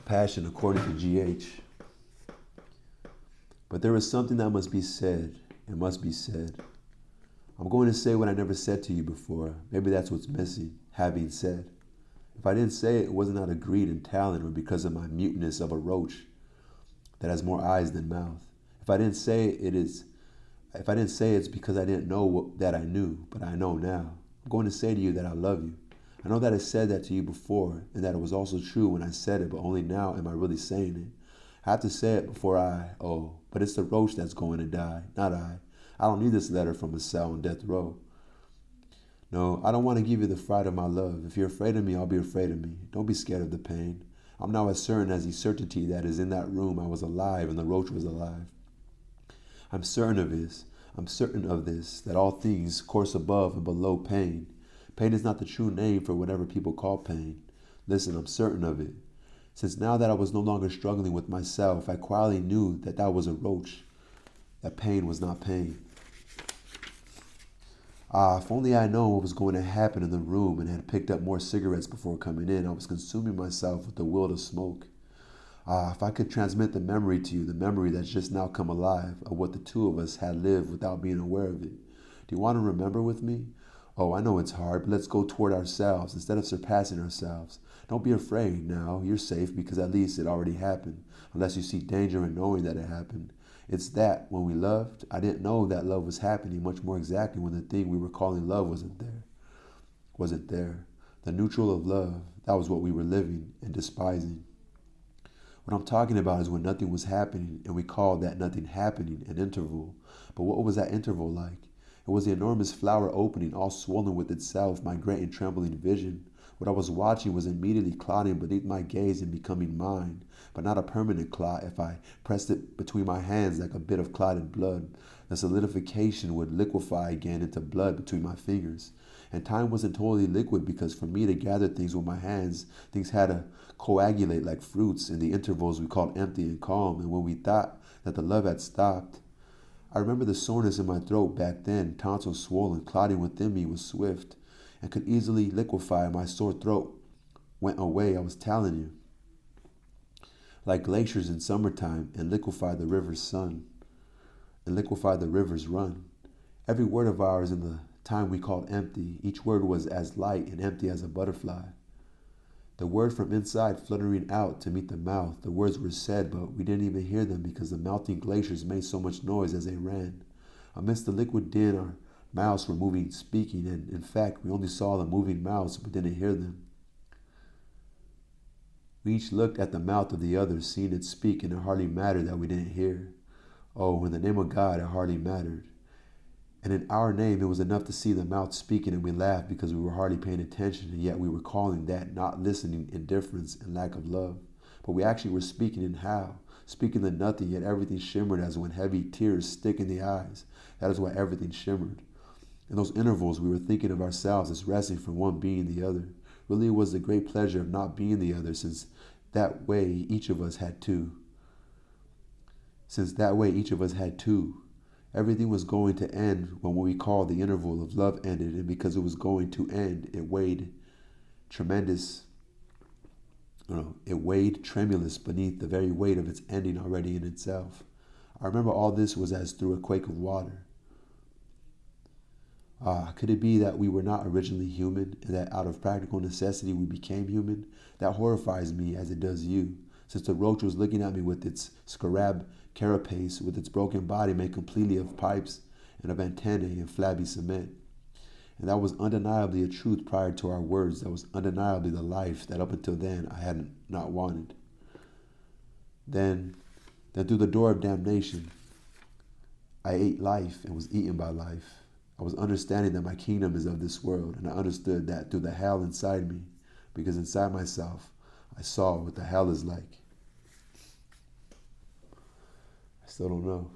Passion according to GH. But there is something that must be said. It must be said. I'm going to say what I never said to you before. Maybe that's what's missing, having said. If I didn't say it, it wasn't out of greed and talent or because of my muteness of a roach that has more eyes than mouth. If I didn't say it, it's because I didn't know that I knew, but I know now. I'm going to say to you that I love you. I know that I said that to you before, and that it was also true when I said it, but only now am I really saying it. I have to say it before but it's the roach that's going to die, not I. I don't need this letter from a cell on death row. No, I don't want to give you the fright of my love. If you're afraid of me, I'll be afraid of me. Don't be scared of the pain. I'm now as certain as the certainty that is in that room I was alive and the roach was alive. I'm certain of this, that all things course above and below pain. Pain is not the true name for whatever people call pain. Listen, I'm certain of it. Since now that I was no longer struggling with myself, I quietly knew that that was a roach, that pain was not pain. If only I known what was going to happen in the room and had picked up more cigarettes before coming in, I was consuming myself with the will to smoke. If I could transmit the memory to you, the memory that's just now come alive of what the two of us had lived without being aware of it. Do you want to remember with me? Oh, I know it's hard, but let's go toward ourselves instead of surpassing ourselves. Don't be afraid now. You're safe because at least it already happened, unless you see danger in knowing that it happened. It's that when we loved, I didn't know that love was happening, much more exactly when the thing we were calling love wasn't there. The neutral of love, that was what we were living and despising. What I'm talking about is when nothing was happening and we called that nothing happening an interval. But what was that interval like? It was the enormous flower opening, all swollen with itself, my great and trembling vision. What I was watching was immediately clotting beneath my gaze and becoming mine, but not a permanent clot. If I pressed it between my hands like a bit of clotted blood, the solidification would liquefy again into blood between my fingers. And time wasn't totally liquid because for me to gather things with my hands, things had to coagulate like fruits in the intervals we called empty and calm. And when we thought that the love had stopped, I remember the soreness in my throat back then, tonsils swollen, clotting within me was swift and could easily liquefy. My sore throat went away, I was telling you, like glaciers in summertime, and liquefy the river's sun, and liquefy the river's run. Every word of ours in the time we called empty, each word was as light and empty as a butterfly. The word from inside fluttering out to meet the mouth. The words were said, but we didn't even hear them because the melting glaciers made so much noise as they ran. Amidst the liquid din, our mouths were moving, speaking, and in fact, we only saw the moving mouths but didn't hear them. We each looked at the mouth of the other, seeing it speak, and it hardly mattered that we didn't hear. Oh, in the name of God, it hardly mattered. And in our name, it was enough to see the mouth speaking, and we laughed because we were hardly paying attention, and yet we were calling that not listening indifference and lack of love. But we actually were speaking in how? Speaking the nothing, yet everything shimmered as when heavy tears stick in the eyes. That is why everything shimmered. In those intervals, we were thinking of ourselves as resting from one being the other. Really, it was the great pleasure of not being the other, since that way each of us had two. Everything was going to end when what we called the interval of love ended, and because it was going to end, it weighed tremulous beneath the very weight of its ending already in itself. I remember all this was as through a quake of water. Could it be that we were not originally human, and that out of practical necessity we became human? That horrifies me as it does you, since the roach was looking at me with its scarab carapace, with its broken body made completely of pipes and of antennae and flabby cement. And that was undeniably a truth prior to our words. That was undeniably the life that up until then I had not wanted. Then through the door of damnation, I ate life and was eaten by life. I was understanding that my kingdom is of this world, and I understood that through the hell inside me, because inside myself, I saw what the hell is like. I still don't know.